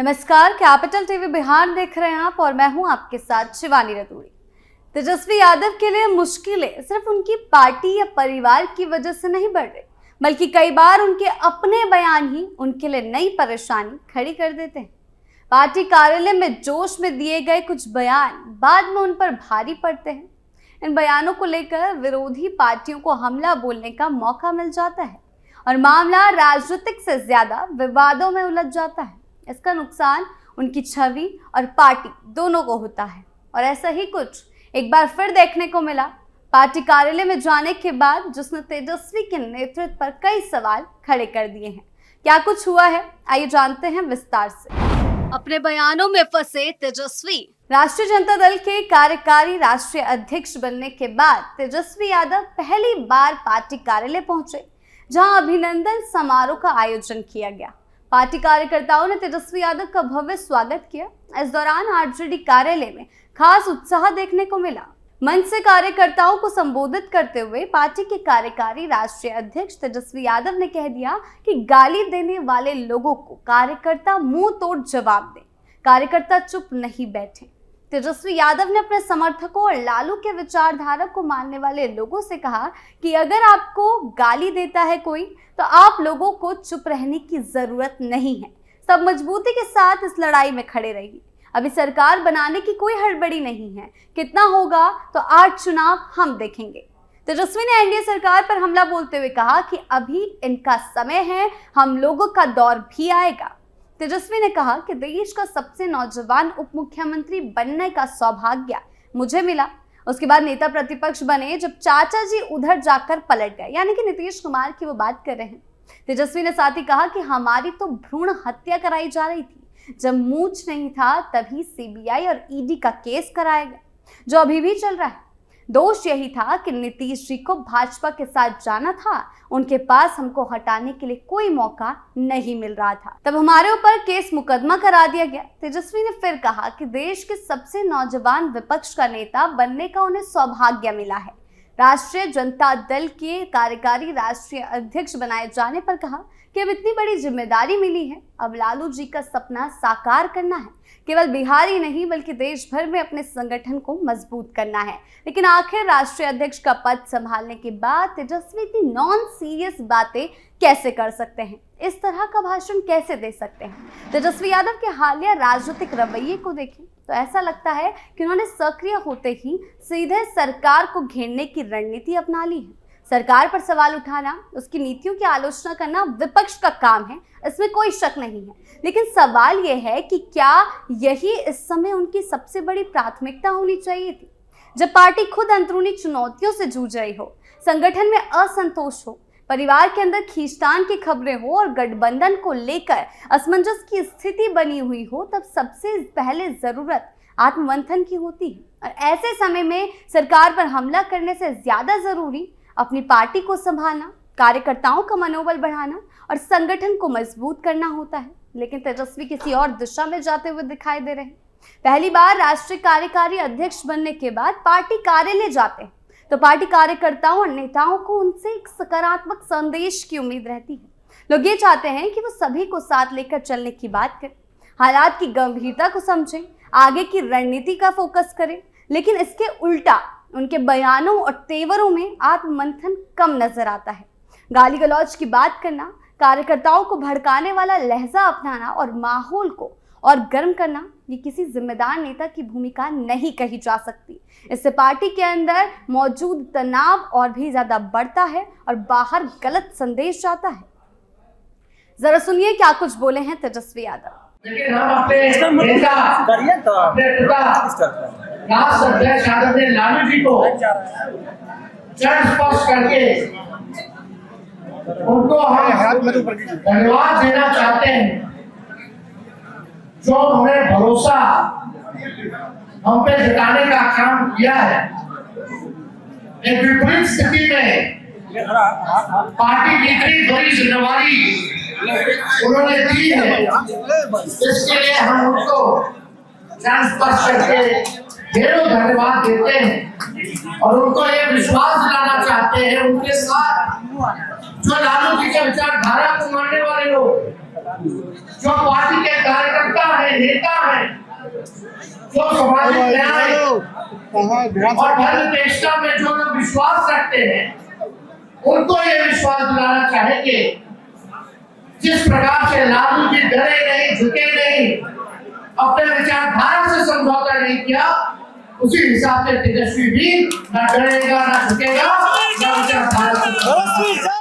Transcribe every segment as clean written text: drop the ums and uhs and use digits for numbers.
नमस्कार, capital TV Bihar देख रहे हैं आप और मैं हूं आपके साथ शिवानी रतूड़ी। तेजस्वी यादव के लिए मुश्किलें सिर्फ उनकी पार्टी या परिवार की वजह से नहीं बढ़ रही, बल्कि कई बार उनके अपने बयान ही उनके लिए नई परेशानी खड़ी कर देते हैं। पार्टी कार्यालय में जोश में दिए गए कुछ बयान बाद में उन पर भारी पड़ते हैं। इन बयानों को लेकर विरोधी पार्टियों को हमला बोलने का मौका मिल जाता है और मामला राजनीतिक से ज्यादा विवादों में उलझ जाता है। इसका नुकसान उनकी छवि और पार्टी दोनों को होता है और ऐसा ही कुछ एक बार फिर देखने को मिला पार्टी कार्यालय में जाने के बाद, जिसने तेजस्वी के नेतृत्व पर कई सवाल खड़े कर दिए हैं। क्या कुछ हुआ है, आइए जानते हैं विस्तार से। अपने बयानों में फंसे तेजस्वी। राष्ट्रीय जनता दल के कार्यकारी राष्ट्रीय अध्यक्ष बनने के बाद तेजस्वी यादव पहली बार पार्टी कार्यालय पहुंचे, जहां अभिनंदन समारोह का आयोजन किया गया। पार्टी कार्यकर्ताओं ने तेजस्वी यादव का भव्य स्वागत किया। इस दौरान आरजेडी कार्यालय में खास उत्साह देखने को मिला। मंच से कार्यकर्ताओं को संबोधित करते हुए पार्टी के कार्यकारी राष्ट्रीय अध्यक्ष तेजस्वी यादव ने कह दिया कि गाली देने वाले लोगों को कार्यकर्ता मुंह तोड़ जवाब दें, कार्यकर्ता चुप नहीं बैठे। तेजस्वी यादव ने अपने समर्थकों और लालू के विचारधारा को मानने वाले लोगों से कहा कि अगर आपको गाली देता है कोई, तो आप लोगों को चुप रहने की जरूरत नहीं है। सब मजबूती के साथ इस लड़ाई में खड़े रहिए। अभी सरकार बनाने की कोई हड़बड़ी नहीं है, कितना होगा तो 8 चुनाव हम देखेंगे। तेजस्वी ने एनडीए सरकार पर हमला बोलते हुए कहा कि अभी इनका समय है, हम लोगों का दौर भी आएगा। तेजस्वी ने कहा कि देश का सबसे नौजवान उप मुख्यमंत्री बनने का सौभाग्य मुझे मिला। उसके बाद नेता प्रतिपक्ष बने जब चाचा जी उधर जाकर पलट गए, यानी कि नीतीश कुमार की वो बात कर रहे हैं। तेजस्वी ने साथ ही कहा कि हमारी तो भ्रूण हत्या कराई जा रही थी, जब मूंछ नहीं था तभी सीबीआई और ईडी का केस कराया गया, जो अभी भी चल रहा है। दोष यही था कि नीतीश जी को भाजपा के साथ जाना था, उनके पास हमको हटाने के लिए कोई मौका नहीं मिल रहा था, तब हमारे ऊपर केस मुकदमा करा दिया गया। तेजस्वी ने फिर कहा कि देश के सबसे नौजवान विपक्ष का नेता बनने का उन्हें सौभाग्य मिला है। राष्ट्रीय जनता दल के कार्यकारी राष्ट्रीय अध्यक्ष बनाए जाने पर कहा कि अब इतनी बड़ी जिम्मेदारी मिली है, अब लालू जी का सपना साकार करना है। केवल बिहार ही नहीं बल्कि देश भर में अपने संगठन को मजबूत करना है। लेकिन आखिर राष्ट्रीय अध्यक्ष का पद संभालने के बाद तेजस्वी इतनी नॉन सीरियस बातें कैसे कर सकते हैं, इस तरह का भाषण कैसे दे सकते हैं। तेजस्वी यादव के हालिया राजनीतिक रवैये को देखें तो ऐसा लगता है कि उन्होंने सक्रिय होते ही सीधे सरकार को घेरने की रणनीति अपना ली है। सरकार पर सवाल उठाना, उसकी नीतियों की आलोचना करना विपक्ष का काम है, इसमें कोई शक नहीं है। लेकिन सवाल यह है कि क्या यही इस समय उनकी सबसे बड़ी प्राथमिकता होनी चाहिए थी, जब पार्टी खुद अंदरूनी चुनौतियों से जूझ रही हो, संगठन में असंतोष हो, परिवार के अंदर खींचतान की खबरें हो और गठबंधन को लेकर असमंजस की स्थिति बनी हुई हो, तब सबसे पहले जरूरत आत्ममंथन की होती है। और ऐसे समय में सरकार पर हमला करने से ज्यादा जरूरी अपनी पार्टी को संभालना, कार्यकर्ताओं का मनोबल बढ़ाना और संगठन को मजबूत करना होता है। लेकिन तेजस्वी किसी और दिशा में जाते हुए दिखाई दे रहे हैं। पहली बार राष्ट्रीय कार्यकारी अध्यक्ष बनने के बाद पार्टी कार्यालय जाते हैं तो पार्टी कार्यकर्ताओं और नेताओं को उनसे एक सकारात्मक संदेश की उम्मीद रहती है। लोग ये चाहते हैं कि वो सभी को साथ लेकर चलने की बात करें, हालात की गंभीरता को समझें, आगे की रणनीति का फोकस करें। लेकिन इसके उल्टा उनके बयानों और तेवरों में आत्ममंथन कम नजर आता है। गाली गलौज की बात करना, कार्यकर्ताओं को भड़काने वाला लहजा अपनाना और माहौल को और गर्म करना, ये किसी जिम्मेदार नेता की भूमिका नहीं कही जा सकती। इससे पार्टी के अंदर मौजूद तनाव और भी ज्यादा बढ़ता है और बाहर गलत संदेश जाता है। जरा सुनिए क्या कुछ बोले हैं तेजस्वी यादव। लेकिन हम अपने राष्ट्र अध्यक्ष आदरणीय लालू जी को चरण स्पर्श करके उनको हम धन्यवाद देना चाहते हैं, जो उन्होंने भरोसा हम पे जताने का काम किया है। एक विपरीत स्थिति में पार्टी की इतनी बड़ी जिम्मेवारी उन्होंने दी है, इसके लिए हम उनको चरण स्पर्श करके ढेरों धन्यवाद देते हैं और उनको ये विश्वास दिलाना चाहते हैं, उनके साथ जो लालू जी के विचारधारा को मानने वाले लोग जो पार्टी के कार्यकर्ता है, नेता है, जो सामाजिक न्याय और धर्म निष्ठा में जो लोग विश्वास रखते हैं, उनको ये विश्वास दिलाना चाहेंगे जिस प्रकार से लालू जी डरे नहीं, झुके नहीं, अपने विचारधारा से समझौता नहीं किया, उसी हिसाब से तेजस्वी भी न डरेगा, न झुकेगा, न विचारधारा से।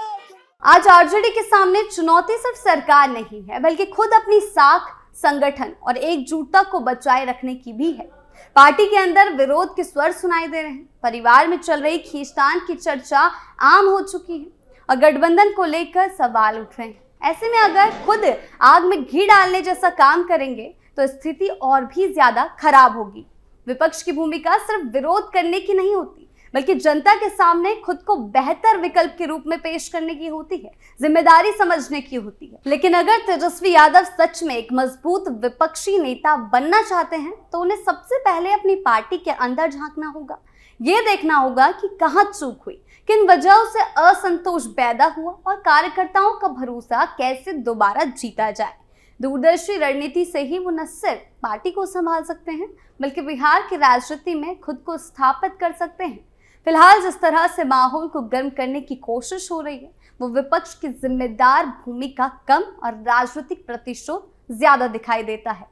आज आरजेडी के सामने चुनौती सिर्फ सरकार नहीं है, बल्कि खुद अपनी साख, संगठन और एकजुटता को बचाए रखने की भी है। पार्टी के अंदर विरोध के स्वर सुनाई दे रहे हैं, परिवार में चल रही खींचतान की चर्चा आम हो चुकी है और गठबंधन को लेकर सवाल उठ रहे हैं। ऐसे में अगर खुद आग में घी डालने जैसा काम करेंगे तो स्थिति और भी ज्यादा खराब होगी। विपक्ष की भूमिका सिर्फ विरोध करने की नहीं होती, बल्कि जनता के सामने खुद को बेहतर विकल्प के रूप में पेश करने की होती है, जिम्मेदारी समझने की होती है। लेकिन अगर तेजस्वी यादव सच में एक मजबूत विपक्षी नेता बनना चाहते हैं तो उन्हें सबसे पहले अपनी पार्टी के अंदर झांकना होगा। ये देखना होगा कि कहां चूक हुई, किन वजहों से असंतोष पैदा हुआ और कार्यकर्ताओं का भरोसा कैसे दोबारा जीता जाए। दूरदर्शी रणनीति से ही वो न सिर्फ पार्टी को संभाल सकते हैं, बल्कि बिहार की राजनीति में खुद को स्थापित कर सकते हैं। फिलहाल जिस तरह से माहौल को गर्म करने की कोशिश हो रही है, वो विपक्ष की जिम्मेदार भूमिका कम और राजनीतिक प्रतिशोध ज्यादा दिखाई देता है।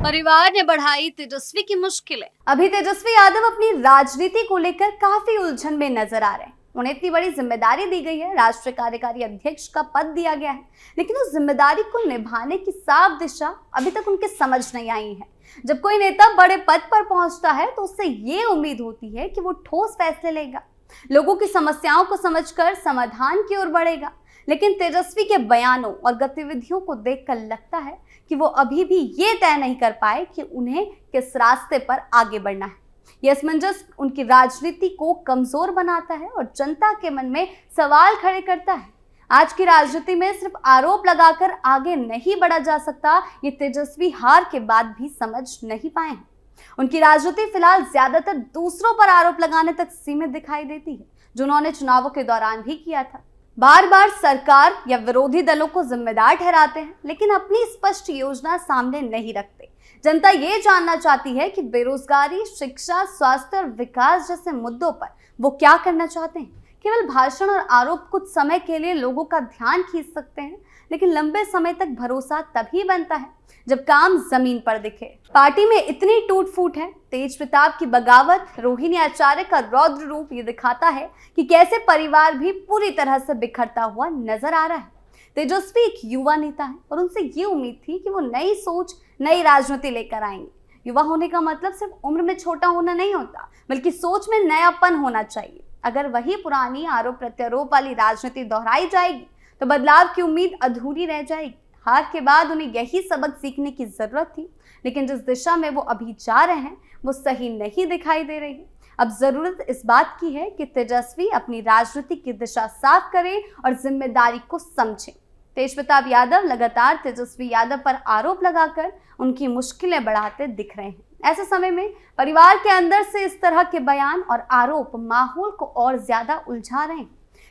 परिवार ने बढ़ाई तेजस्वी की मुश्किलें। अभी तेजस्वी यादव अपनी राजनीति को लेकर काफी उलझन में नजर आ रहे हैं। उन्हें इतनी बड़ी जिम्मेदारी दी गई है, राष्ट्रीय कार्यकारी अध्यक्ष का पद दिया गया है, लेकिन उस जिम्मेदारी को निभाने की साफ दिशा अभी तक उनके समझ नहीं आई है। जब कोई नेता बड़े पद पर पहुंचता है तो उससे ये उम्मीद होती है कि वो ठोस फैसले लेगा, लोगों की समस्याओं को समझकर समाधान की ओर बढ़ेगा। लेकिन तेजस्वी के बयानों और गतिविधियों को देखकर लगता है कि वो अभी भी ये तय नहीं कर पाए कि उन्हें किस रास्ते पर आगे बढ़ना है। यह असमंजस उनकी राजनीति को कमजोर बनाता है और जनता के मन में सवाल खड़े करता है। आज की राजनीति में सिर्फ आरोप लगाकर आगे नहीं बढ़ा जा सकता, ये तेजस्वी हार के बाद भी समझ नहीं पाए हैं। उनकी राजनीति फिलहाल ज्यादातर दूसरों पर आरोप लगाने तक सीमित दिखाई देती है, जो उन्होंने चुनावों के दौरान भी किया था। बार बार सरकार या विरोधी दलों को जिम्मेदार ठहराते हैं, लेकिन अपनी स्पष्ट योजना सामने नहीं रखते। जनता ये जानना चाहती है कि बेरोजगारी, शिक्षा, स्वास्थ्य और विकास जैसे मुद्दों पर वो क्या करना चाहते हैं। केवल भाषण और आरोप कुछ समय के लिए लोगों का ध्यान खींच सकते हैं, लेकिन लंबे समय तक भरोसा तभी बनता है जब काम जमीन पर दिखे। पार्टी में इतनी टूट फूट है, तेज प्रताप की बगावत, रोहिणी आचार्य का रौद्र रूप ये दिखाता है कि कैसे परिवार भी पूरी तरह से बिखरता हुआ नजर आ रहा है। तेजस्वी एक युवा नेता है और उनसे ये उम्मीद थी कि वो नई सोच, नई राजनीति लेकर आएंगे। युवा होने का मतलब सिर्फ उम्र में छोटा होना नहीं होता, बल्कि सोच में नयापन होना चाहिए। अगर वही पुरानी आरोप प्रत्यारोप वाली राजनीति दोहराई जाएगी तो बदलाव की उम्मीद अधूरी रह जाएगी। हार के बाद उन्हें यही सबक सीखने की जरूरत थी, लेकिन जिस दिशा में वो अभी जा रहे हैं वो सही नहीं दिखाई दे रही है। अब जरूरत इस बात की है कि तेजस्वी अपनी राजनीति की दिशा साफ करें और जिम्मेदारी को समझें। तेज प्रताप यादव लगातार तेजस्वी यादव पर आरोप लगाकर उनकी मुश्किलें बढ़ाते दिख रहे हैं। ऐसे समय में परिवार के अंदर से इस तरह के बयान और आरोप माहौल को और ज्यादा उलझा रहे हैं।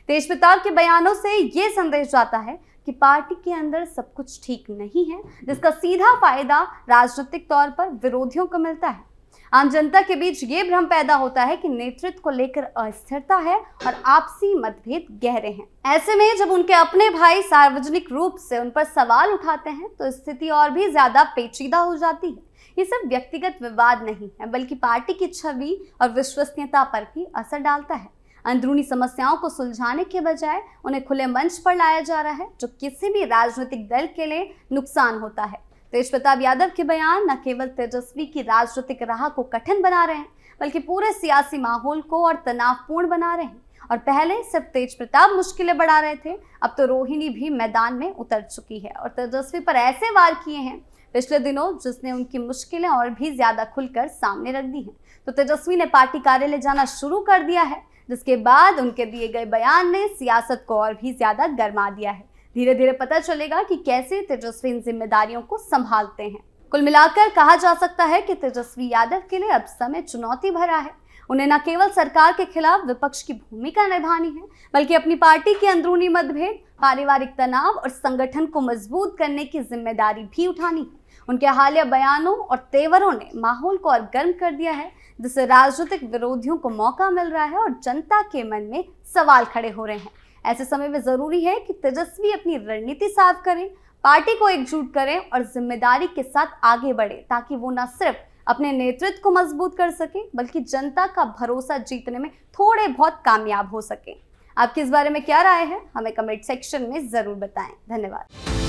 तेज प्रताप के बयानों से ये संदेश जाता है कि पार्टी के अंदर सब कुछ ठीक नहीं है, जिसका सीधा फायदा राजनीतिक तौर पर विरोधियों को मिलता है। आम जनता के बीच ये भ्रम पैदा होता है कि नेतृत्व को लेकर अस्थिरता है और आपसी मतभेद गहरे हैं। ऐसे में जब उनके अपने भाई सार्वजनिक रूप से उन पर सवाल उठाते हैं तो स्थिति और भी ज्यादा पेचीदा हो जाती है। ये सिर्फ व्यक्तिगत विवाद नहीं है, बल्कि पार्टी की छवि और विश्वसनीयता पर भी असर डालता है। अंदरूनी समस्याओं को सुलझाने के बजाय उन्हें खुले मंच पर लाया जा रहा है, जो किसी भी राजनीतिक दल के लिए नुकसान होता है। तेज प्रताप यादव के बयान न केवल तेजस्वी की राजनीतिक राह को कठिन बना रहे हैं, बल्कि पूरे सियासी माहौल को और तनावपूर्ण बना रहे हैं। और पहले सिर्फ तेज प्रताप मुश्किलें बढ़ा रहे थे, अब तो रोहिणी भी मैदान में उतर चुकी है और तेजस्वी पर ऐसे वार किए हैं पिछले दिनों जिसने उनकी मुश्किलें और भी ज्यादा खुलकर सामने रख दी हैं। तो तेजस्वी ने पार्टी कार्यालय जाना शुरू कर दिया है, जिसके बाद उनके दिए गए बयान ने सियासत को और भी ज्यादा गर्मा दिया है। धीरे धीरे पता चलेगा कि कैसे तेजस्वी इन जिम्मेदारियों को संभालते हैं। कुल मिलाकर कहा जा सकता है कि तेजस्वी यादव के लिए अब समय चुनौती भरा है उन्हें न केवल सरकार के खिलाफ विपक्ष की भूमिका निभानी है, बल्कि अपनी पार्टी के अंदरूनी मतभेद, पारिवारिक तनाव और संगठन को मजबूत करने की जिम्मेदारी भी उठानी है। उनके हालिया बयानों और तेवरों ने माहौल को और गर्म कर दिया है, जिससे राजनीतिक विरोधियों को मौका मिल रहा है और जनता के मन में सवाल खड़े हो रहे हैं। ऐसे समय में जरूरी है कि तेजस्वी अपनी रणनीति साफ करें, पार्टी को एकजुट करें और जिम्मेदारी के साथ आगे बढ़े, ताकि वो न सिर्फ अपने नेतृत्व को मजबूत कर सके, बल्कि जनता का भरोसा जीतने में थोड़े बहुत कामयाब हो सके। आपकी इस बारे में क्या राय है, हमें कमेंट सेक्शन में जरूर बताएं। धन्यवाद।